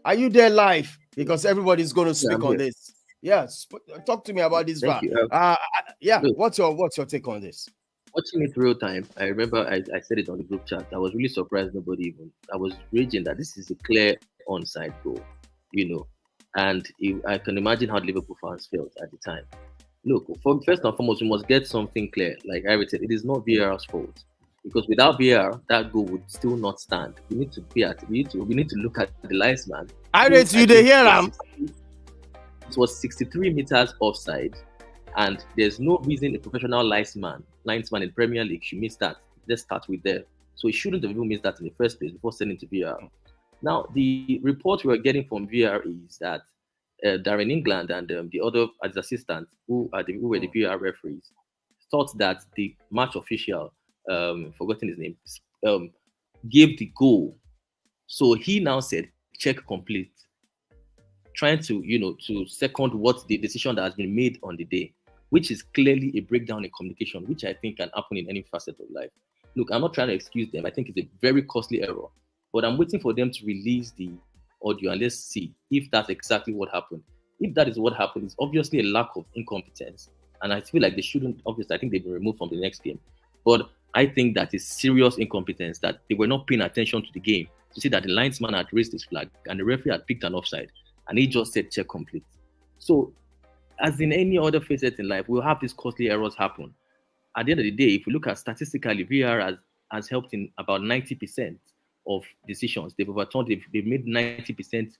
are you there live? Because everybody's going to speak on this. Yes, talk to me about this VAR. What's your take on this? Watching it real time, I remember I said it on the group chat. I was really surprised I was raging that this is a clear onside goal, and I can imagine how Liverpool fans felt at the time. Look, first and foremost, we must get something clear. Like I said, it is not VAR's fault, because without VAR, that goal would still not stand. We need to look at the linesman. I read you the hear him. It was 63 meters offside, and there's no reason a professional linesman in Premier League should miss that. Let's start with there. So he shouldn't have even missed that in the first place before sending to VAR. Now, the report we are getting from VAR is that Darren England and the other assistants who were the VAR referees thought that the match official, forgotten his name, gave the goal. So he now said, check complete, trying to second what the decision that has been made on the day, which is clearly a breakdown in communication, which I think can happen in any facet of life. Look, I'm not trying to excuse them. I think it's a very costly error, but I'm waiting for them to release the audio and let's see if that's exactly what happened. If that is what happened, it's obviously a lack of incompetence, and I feel like they shouldn't. Obviously, I think they've been removed from the next game, but I think that is serious incompetence, that they were not paying attention to the game to see that the linesman had raised his flag and the referee had picked an offside, and he just said check complete. So, as in any other facet in life, we'll have these costly errors happen. at the end of the day, if you look at statistically, VAR has helped in about 90% of decisions. They've overturned, they've made 90%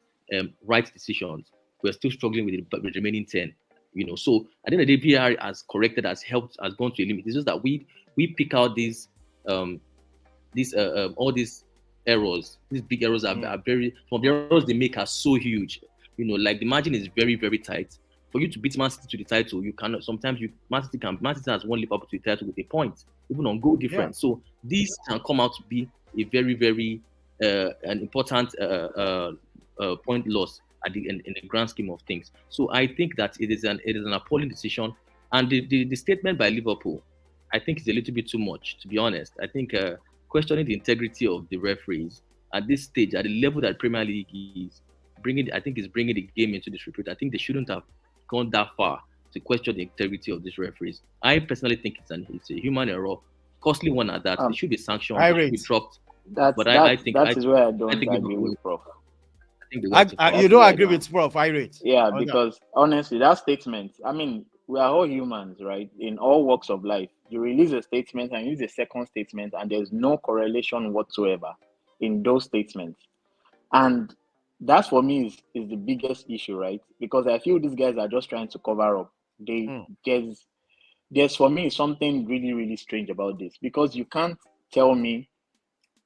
right decisions. We're still struggling with the remaining 10. So at the end of the day, VAR has corrected, has helped, has gone to a limit. It's just that we pick out these all these errors. These big errors are very, some of the errors they make are so huge. Like the margin is very, very tight. For you to beat Man City to the title, you cannot. Sometimes Man City has won Liverpool to the title with a point, even on goal difference. Yeah. So these can come out to be a very, very an important point loss at the in the grand scheme of things. So I think that it is an appalling decision, and the statement by Liverpool, I think, is a little bit too much, to be honest. I think questioning the integrity of the referees at this stage, at the level that Premier League is bringing the game into disrepute. I think they shouldn't have gone that far to question the integrity of these referees. I personally think it's a human error, costly one at that. It should be sanctioned, it should be dropped. I think where I don't agree with Prof. You don't agree with Prof. Yeah, because honestly, that statement, I mean, we are all humans, right? In all walks of life, you release a statement and use a second statement, and there's no correlation whatsoever in those statements. And that for me is the biggest issue, right? Because I feel these guys are just trying to cover up. There's for me something really, really strange about this, because you can't tell me,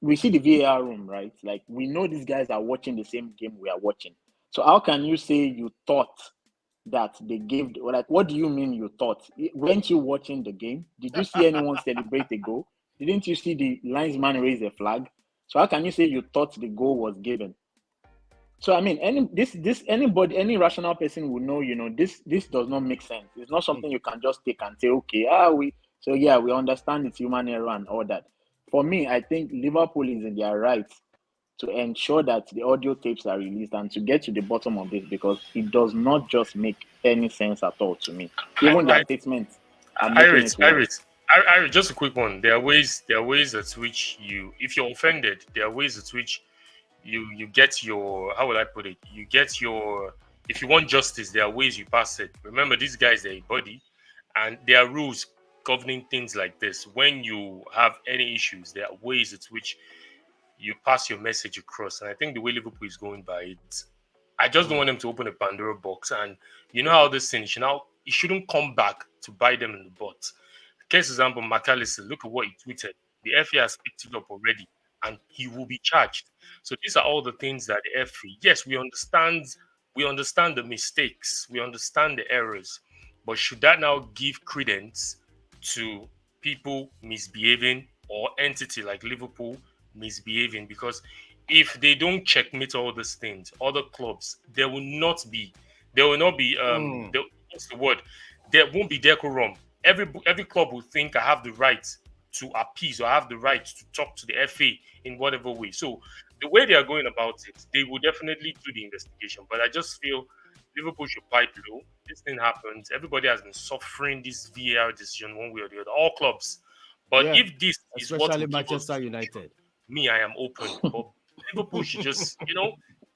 we see the VAR room, right? Like, we know these guys are watching the same game we are watching. So how can you say you thought that they gave, like, what do you mean you thought? Weren't you watching the game? Did you see anyone celebrate a goal? Didn't you see the linesman raise a flag? So how can you say you thought the goal was given? So I mean, any rational person would know, this does not make sense. It's not something you can just take and say, okay, we understand it's human error and all that. For me, I think Liverpool is in their right to ensure that the audio tapes are released and to get to the bottom of this, because it does not just make any sense at all to me. Even their statements are making it worse. Just a quick one. There are ways at which if you're offended, there are ways at which you get your, how will I put it? You get your, if you want justice, there are ways you pass it. Remember, these guys, they're a body, and there are rules governing things like this. When you have any issues, there are ways at which you pass your message across. And I think the way Liverpool is going by it, I just don't want them to open a Pandora box. And you know how this thing, it shouldn't come back to bite them in the butt. Case example, McAllister, look at what he tweeted. The FA has picked it up already, and he will be charged. So these are all the things that the FA, yes, we understand the mistakes, we understand the errors, but should that now give credence to people misbehaving or entity like Liverpool misbehaving? Because if they don't checkmate all these things, other clubs, there will not be what's the word? There won't be decorum. Every club will think I have the right to appease, or I have the right to talk to the FA in whatever way. So the way they are going about it, they will definitely do the investigation. But I just feel Liverpool should pipe low. This thing happens. Everybody has been suffering this VAR decision one way or the other. All clubs. But if this is what, especially Manchester United, I am open. But Liverpool should just,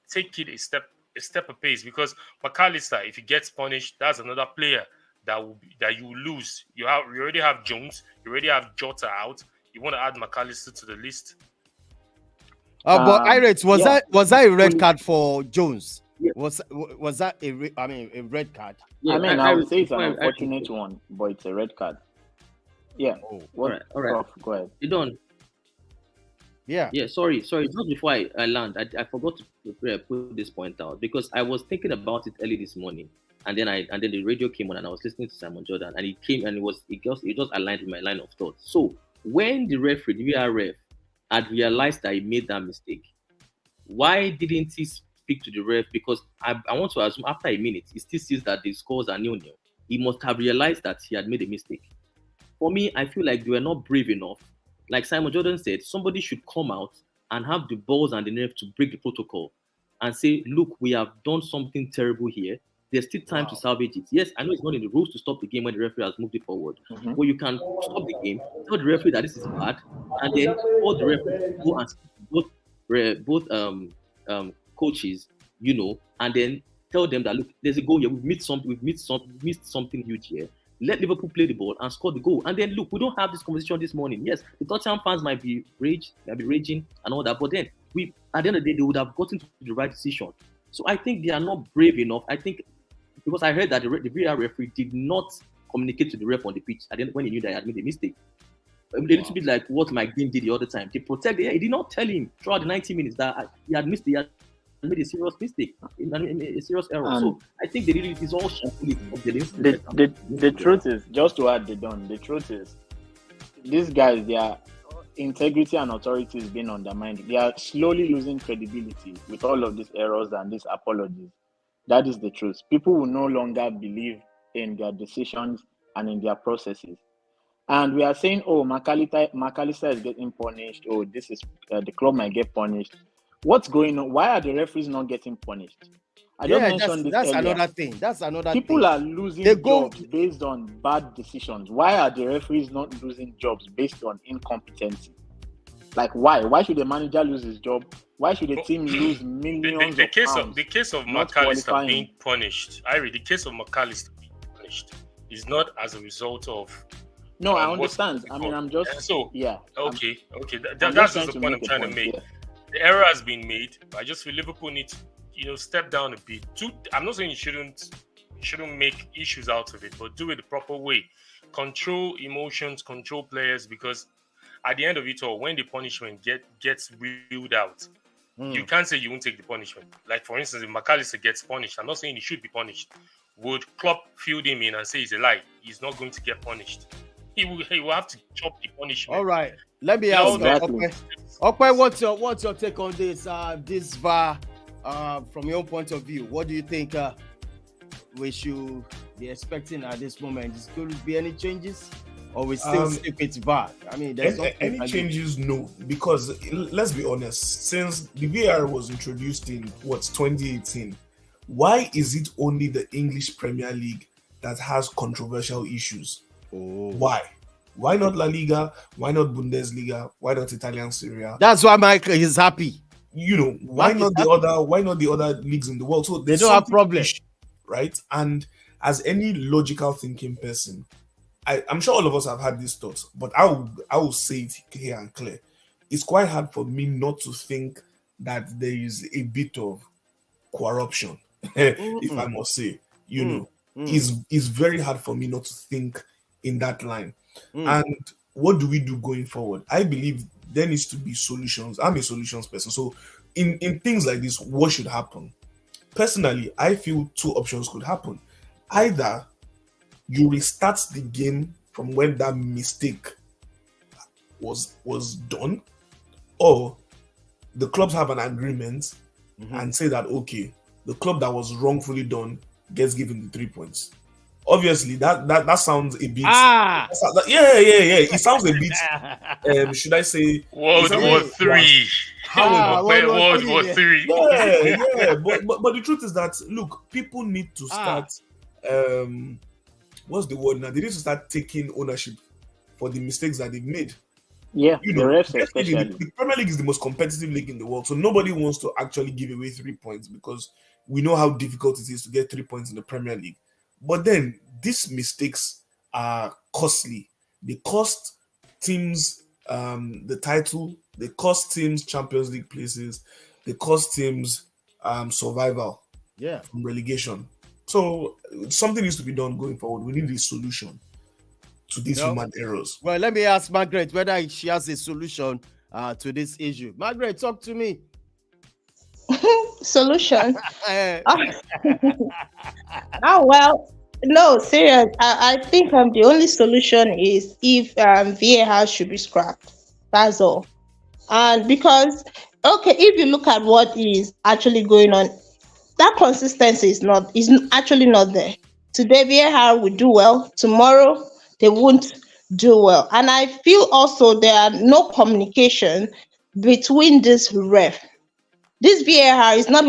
take it a step a pace, because McAllister, if he gets punished, that's another player that you lose. You already have Jones, you already have Jota out. You want to add McAllister to the list? But Iris, was that a red card for Jones? Yeah. Was that a red card? Yeah, I would say it's an unfortunate one, but it's a red card. Yeah. All right. Prof, go ahead. You done? Yeah. Yeah. Sorry. Just before I land, I forgot to put this point out, because I was thinking about it early this morning, and then the radio came on, and I was listening to Simon Jordan, and he came, and it just aligned with my line of thought. So when the VAR ref had realized that he made that mistake, why didn't he speak to the ref? Because I want to assume after a minute, he still sees that the scores are 0-0. He must have realized that he had made a mistake. For me, I feel like they were not brave enough. Like Simon Jordan said, somebody should come out and have the balls and the nerve to break the protocol and say, look, we have done something terrible here. There's still time to salvage it. Yes, I know it's not in the rules to stop the game when the referee has moved it forward. Mm-hmm. But you can stop the game, tell the referee that this is bad, and then all the referees go and speak to both coaches, and then tell them that, look, there's a goal here. We've missed something huge here. let Liverpool play the ball and score the goal. And then look, we don't have this conversation this morning. Yes, the Tottenham fans might be raging and all that, but then at the end of the day, they would have gotten to the right decision. So I think they are not brave enough. I think because I heard that the VAR referee did not communicate to the ref on the pitch when he knew that he had made a mistake. A little bit like what Mike Dean did the other time. He did not tell him throughout the 90 minutes that he had missed. He had made a serious mistake, a serious error. So I think it is all shameful. The truth is, just to add the truth is, these guys, their integrity and authority is being undermined. They are slowly losing credibility with all of these errors and these apologies. That is the truth. People will no longer believe in their decisions and in their processes. And we are saying, oh, McAllister is getting punished. Oh, this is the club might get punished. What's going on? Why are the referees not getting punished? I just mentioned that's earlier. another thing. That's another People thing. are losing jobs based on bad decisions. Why are the referees not losing jobs based on incompetency? Like why? Why should the manager lose his job? Why should the team lose millions the of case pounds? of the case of not McAllister qualifying? being punished, the case of McAllister being punished is not as a result of. No, I understand. I mean, I'm just Okay. I'm That's just just the trying point to I'm trying make to a make. point, The error has been made. I just feel Liverpool needs step down a bit. I'm not saying you shouldn't make issues out of it, but do it the proper way. Control emotions, control players, because at the end of it all, when the punishment gets wheeled out, you can't say you won't take the punishment. Like for instance, if McAllister gets punished, I'm not saying he should be punished. Would Klopp field him in and say it's a lie? He's not going to get punished. He will have to chop the punishment. All right. Let me ask you, Okay, what's your take on this this VAR from your own point of view? What do you think we should be expecting at this moment? Is going to be any changes, or we still stick with VAR? I mean, there's any changes? No, because let's be honest. Since the VAR was introduced in 2018, why is it only the English Premier League that has controversial issues? Why? Why not La Liga? Why not Bundesliga? Why not Italian Serie A? That's why Michael is happy. Why not the other leagues in the world? So they don't have problems, right? And as any logical thinking person, I'm sure all of us have had these thoughts, but I will say it here and clear. It's quite hard for me not to think that there is a bit of corruption, if I must say. It's very hard for me not to think in that line. And what do we do going forward? I believe there needs to be solutions. I'm a solutions person. So in things like this, what should happen? Personally, I feel two options could happen. Either you restart the game from when that mistake was done, or the clubs have an agreement and say that, okay, the club that was wrongfully done gets given the 3 points. Obviously, that sounds a bit. Yeah. It sounds a bit. Should I say World War III? World War III. Yeah. But the truth is that look, people need to start. What's the word now? They need to start taking ownership for the mistakes that they've made. Yeah, the refs especially. The Premier League is the most competitive league in the world, so nobody wants to actually give away 3 points because we know how difficult it is to get 3 points in the Premier League. But then these mistakes are costly. They cost teams the title. They cost teams Champions League places. They cost teams survival from relegation. So something needs to be done going forward. We need a solution to these human errors. Well, let me ask Margaret whether she has a solution to this issue. Margaret, talk to me. Solution. No, serious. I think the only solution is if VAR should be scrapped. That's all. And because if you look at what is actually going on, that consistency is actually not there. Today VAR will do well. Tomorrow they won't do well. And I feel also there are no communication between this ref. This VAR is not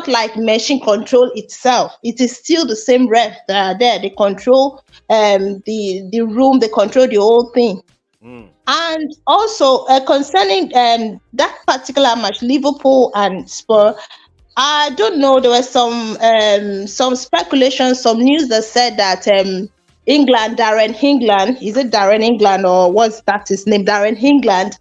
like machine control itself. It is still the same ref that are there. They control the room, they control the whole thing. And also concerning that particular match, Liverpool and Spurs, I don't know. There was some speculation, some news that said that England, Darren England, is it Darren England or what's that his name? Darren England,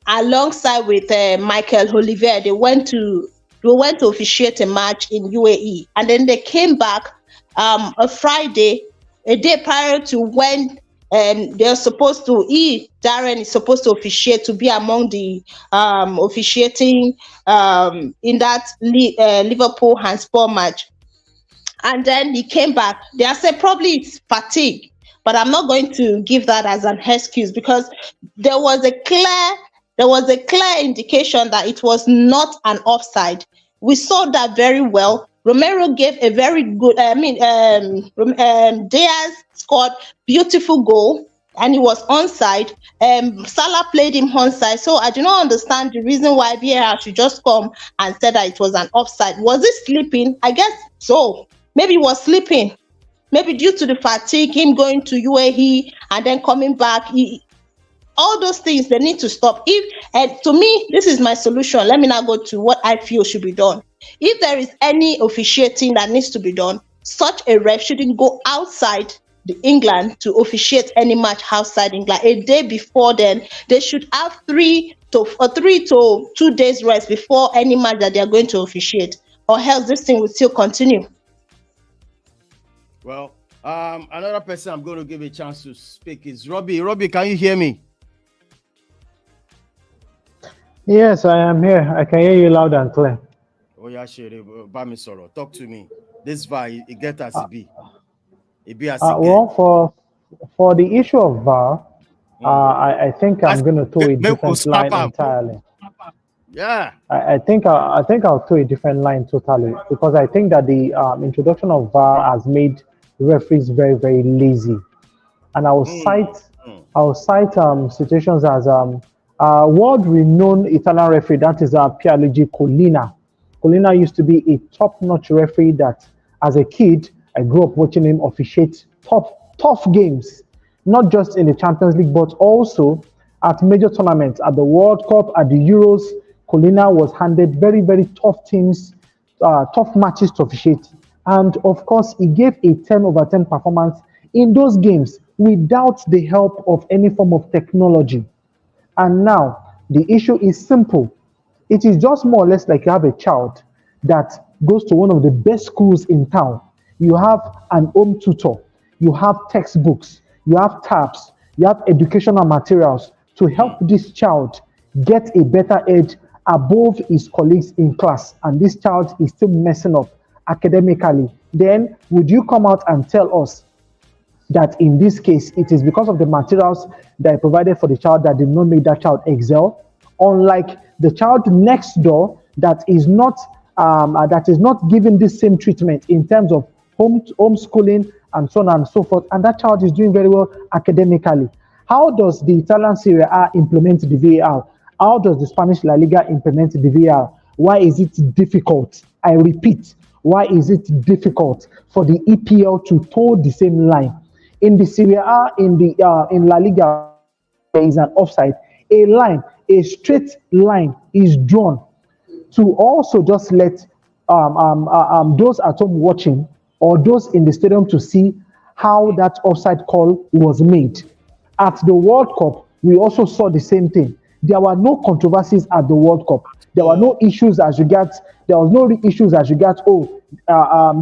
alongside with Michael Olivier, they went to officiate a match in UAE, and then they came back a Friday, a day prior to when they're supposed to. Darren is supposed to officiate, to be among the officiating in that Liverpool Handspur match. And then he came back. They said probably it's fatigue, but I'm not going to give that as an excuse, because there was a clear indication that it was not an offside. We saw that very well. Romero gave a very good. Diaz scored beautiful goal, and he was onside. Salah played him onside. So I do not understand the reason why VAR should just come and say that it was an offside. Was he sleeping? I guess so. Maybe he was sleeping. Maybe due to the fatigue, him going to UAE and then coming back. All those things, they need to stop. To me, this is my solution. Let me now go to what I feel should be done. If there is any officiating that needs to be done, such a ref shouldn't go outside England to officiate any match outside England. A day before then, they should have 3 to 2 days rest before any match that they are going to officiate, or else this thing will still continue. Well, another person I'm going to give a chance to speak is Robbie. Robbie, can you hear me? Yes, I am here. I can hear you loud and clear. Oh yeah, sure. Bamisoro, talk to me. This VAR, it get as it be. It be as it well, for the issue of VAR, I think I'm going to toe a different line entirely. Yeah, I think I'll toe a different line totally, because I think that the introduction of VAR has made referees very, very lazy, and I will cite situations as world-renowned Italian referee, that is Pierluigi Collina. Collina used to be a top-notch referee that, as a kid, I grew up watching him officiate tough games, not just in the Champions League, but also at major tournaments, at the World Cup, at the Euros. Collina was handed very, very tough teams, tough matches to officiate. And of course, he gave a 10 over 10 performance in those games without the help of any form of technology. And now, the issue is simple. It is just more or less like you have a child that goes to one of the best schools in town. You have an home tutor, you have textbooks, you have tabs, you have educational materials to help this child get a better edge above his colleagues in class, and this child is still messing up academically. Then would you come out and tell us that in this case it is because of the materials that are provided for the child that did not make that child excel, unlike the child next door that is not given this same treatment in terms of homeschooling and so on and so forth, and that child is doing very well academically? How does the Italian Serie A implement the VAR? How does the Spanish La Liga implement the VAR? Why is it difficult? I repeat, why is it difficult for the EPL to toe the same line? In the Serie A, in La Liga, there is an offside. A straight line is drawn to also just let those at home watching or those in the stadium to see how that offside call was made. At the World Cup, we also saw the same thing. There were no controversies at the World Cup. There were no issues as regards. There was no issues as regards.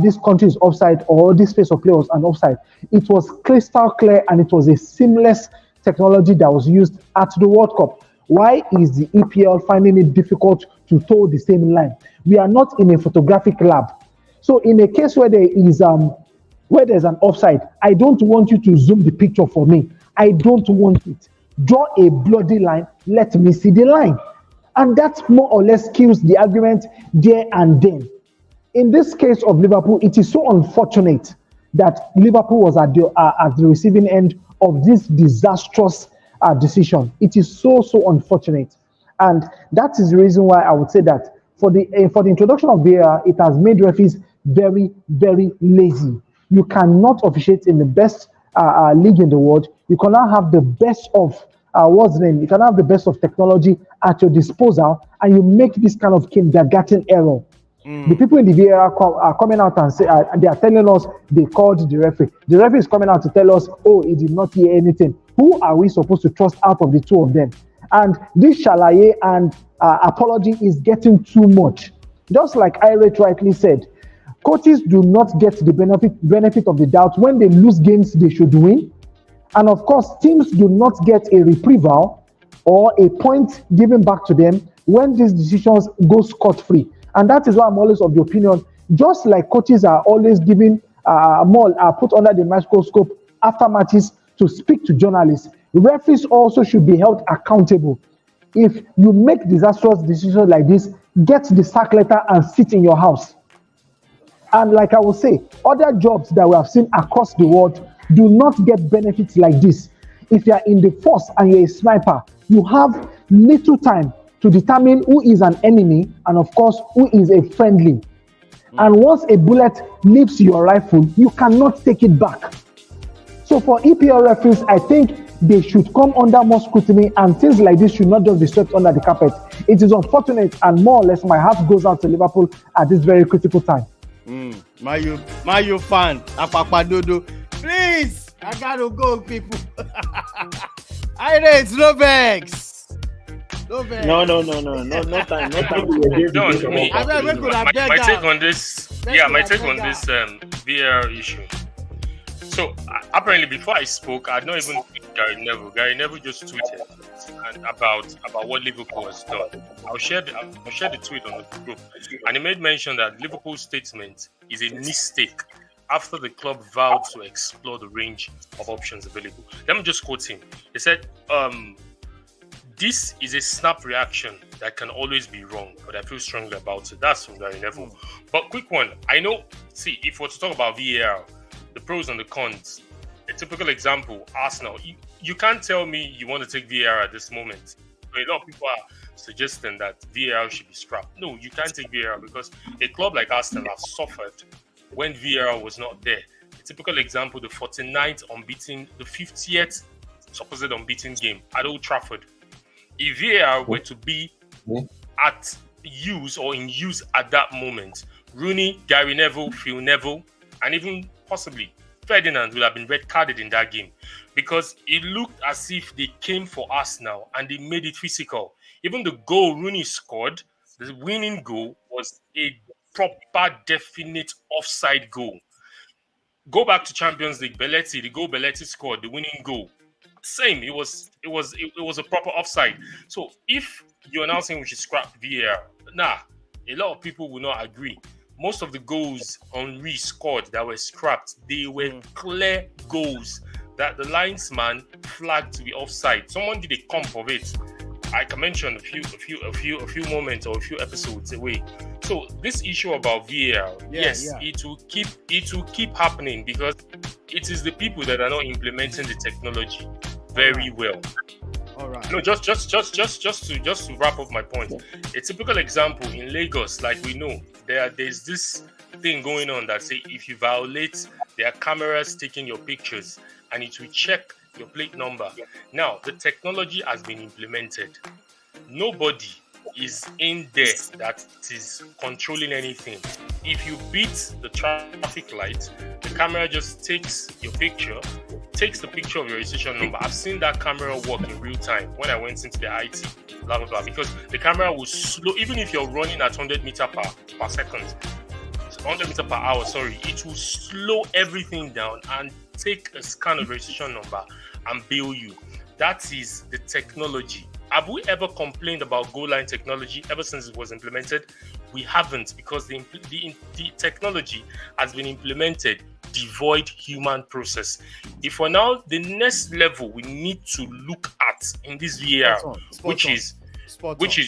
This country is offside, or this phase of play was an offside. It was crystal clear, and it was a seamless technology that was used at the World Cup. Why is the EPL finding it difficult to toe the same line? We are not in a photographic lab. So in a case where there's an offside, I don't want you to zoom the picture for me. I don't want it. Draw a bloody line. Let me see the line. And that more or less kills the argument there and then. In this case of Liverpool, it is so unfortunate that Liverpool was at the receiving end of this disastrous decision. It is so unfortunate. And that is the reason why I would say that for the introduction of VAR, it has made referees very, very lazy. You cannot officiate in the best league in the world. You cannot have the best of you can have the best of technology at your disposal, and you make this kind of kindergarten error. The people in the VAR are coming out and say they are telling us they called the referee. The referee is coming out to tell us, oh, he did not hear anything. Who are we supposed to trust out of the two of them? And this shalaye and apology is getting too much. Just like Irate rightly said, coaches do not get the benefit of the doubt when they lose games they should win. And of course, teams do not get a reprieval or a point given back to them when these decisions go scot-free. And that is why I'm always of the opinion, just like coaches are always giving put under the microscope after matches to speak to journalists, referees also should be held accountable. If you make disastrous decisions like this, get the sack letter and sit in your house. And like I will say, other jobs that we have seen across the world do not get benefits like this. If you are in the force and you're a sniper, you have little time to determine who is an enemy and of course who is a friendly. And once a bullet leaves your rifle, you cannot take it back. So for EPL referees, I think they should come under more scrutiny and things like this should not just be swept under the carpet. It is unfortunate and more or less my heart goes out to Liverpool at this very critical time. Mayu fan, Apapadodo. Please, I gotta go, people. Irate, no vex. No time. No time. My take on this, VAR issue. So apparently, before I spoke, I had not even tweeted Gary Neville. Gary Neville just tweeted about what Liverpool has done. I'll share the tweet on the group, and he made mention that Liverpool's statement is a mistake after the club vowed to explore the range of options available. Let me just quote him. He said, "This is a snap reaction that can always be wrong, but I feel strongly about it." That's from Gary Neville. But quick one, I know. See, if we're to talk about VAR, the pros and the cons. A typical example, Arsenal. You can't tell me you want to take VAR at this moment. A lot of people are suggesting that VAR should be scrapped. No, you can't take VAR because a club like Arsenal has suffered when VAR was not there. A typical example, the 49th unbeaten, the 50th supposed unbeaten game at Old Trafford. If VAR were to be at use or in use at that moment, Rooney, Gary Neville, Phil Neville, and even possibly Ferdinand would have been red carded in that game because it looked as if they came for Arsenal and they made it physical. Even the goal Rooney scored, the winning goal, was a proper, definite offside goal. Go back to Champions League, Belletti, the goal Belletti scored, the winning goal. Same, it was a proper offside. So if you're now saying we should scrap VAR, a lot of people will not agree. Most of the goals Henry scored that were scrapped, they were clear goals that the linesman flagged to be offside. Someone did a comp of it. I can mention a few moments or a few episodes away. So this issue about VAR, it will keep happening because it is the people that are not implementing the technology very well. All right. No, just to wrap up my point. A typical example in Lagos, like we know, there's this thing going on that say if you violate, there are cameras taking your pictures and it will check your plate number. Now, the technology has been implemented. Nobody is in there that is controlling anything. If you beat the traffic light, the camera just takes your picture, takes the picture of your registration number. I've seen that camera work in real time when I went into the IT, blah, blah, blah, because the camera will slow, even if you're running at 100 meters per second, 100 meters per hour, it will slow everything down and take a scan of registration number and bill you. That is the technology. Have we ever complained about goal line technology ever since it was implemented? We haven't, because the technology has been implemented devoid human process. If we're now the next level we need to look at in this VAR, which is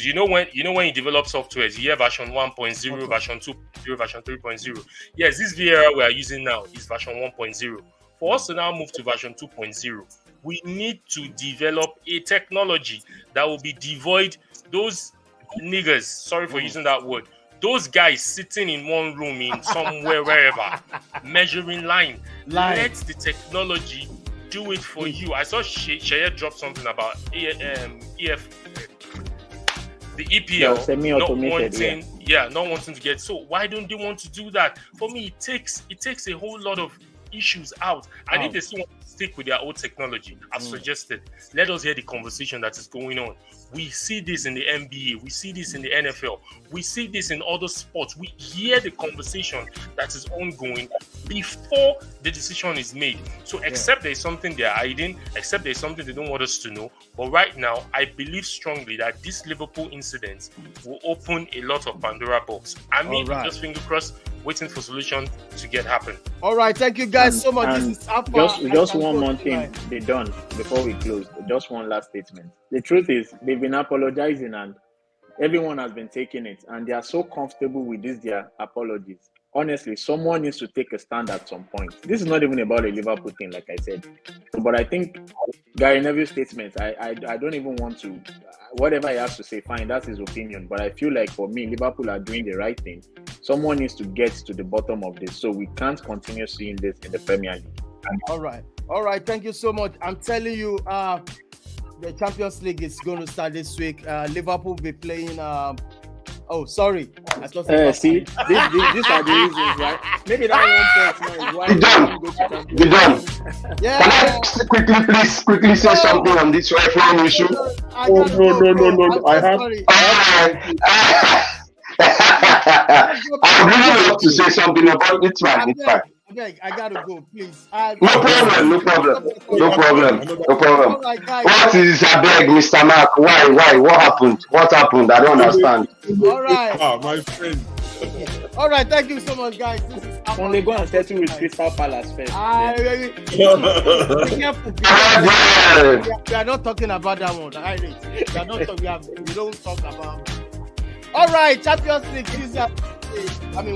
you know when you develop softwares, you have version 1.0, version 2.0, version 3.0. Yes, this VAR we are using now is version 1.0. For us to now move to version 2.0, we need to develop a technology that will be devoid those niggers, sorry for using that word, those guys sitting in one room in somewhere, wherever, measuring line. Let the technology do it for you. I saw Shaya drop something about the EPL not wanting, not wanting to get. So why don't they want to do that? For me, it takes a whole lot of issues out. And if they still want to stick with their old technology, I've suggested, let us hear the conversation that is going on. We see this in the NBA, we see this in the NFL, we see this in other sports. We hear the conversation that is ongoing before the decision is made. So except there's something they're hiding, except there's something they don't want us to know. But right now, I believe strongly that this Liverpool incident will open a lot of Pandora box. I mean, just finger crossed, waiting for solution to get happen. All right, thank you guys so much. And this is just one more thing they done before we close. Just one last statement. The truth is, they've been apologizing and everyone has been taking it, and they are so comfortable with their apologies. Honestly, someone needs to take a stand at some point. This is not even about a Liverpool thing, like I said. But I think Gary Neville's statement, I don't even want to, whatever he has to say, fine, that's his opinion. But I feel like for me, Liverpool are doing the right thing. Someone needs to get to the bottom of this. So we can't continue seeing this in the Premier League. All right. Thank you so much. I'm telling you, the Champions League is going to start this week. Liverpool will be playing. Sorry. See, these are the reasons, right? Maybe that one person is why we don't go to Champions League. Can I quickly say something on this referee issue? No. I would really love to say something about it. It's fine. I gotta go, please. No problem. Right, guys. What is Abeg, Mr. Mark? Why? What happened? I don't understand. All right. My friend. All right, thank you so much, guys. This is only go and settle with Crystal Palace first. Be careful. We are not talking about that one. We don't talk about it. All right, Champions League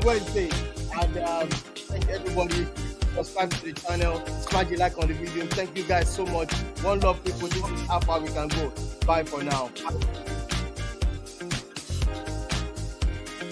Wednesday. And thank everybody for subscribing to the channel. Smash the like on the video. Thank you guys so much. One love, people. This is how far we can go. Bye for now.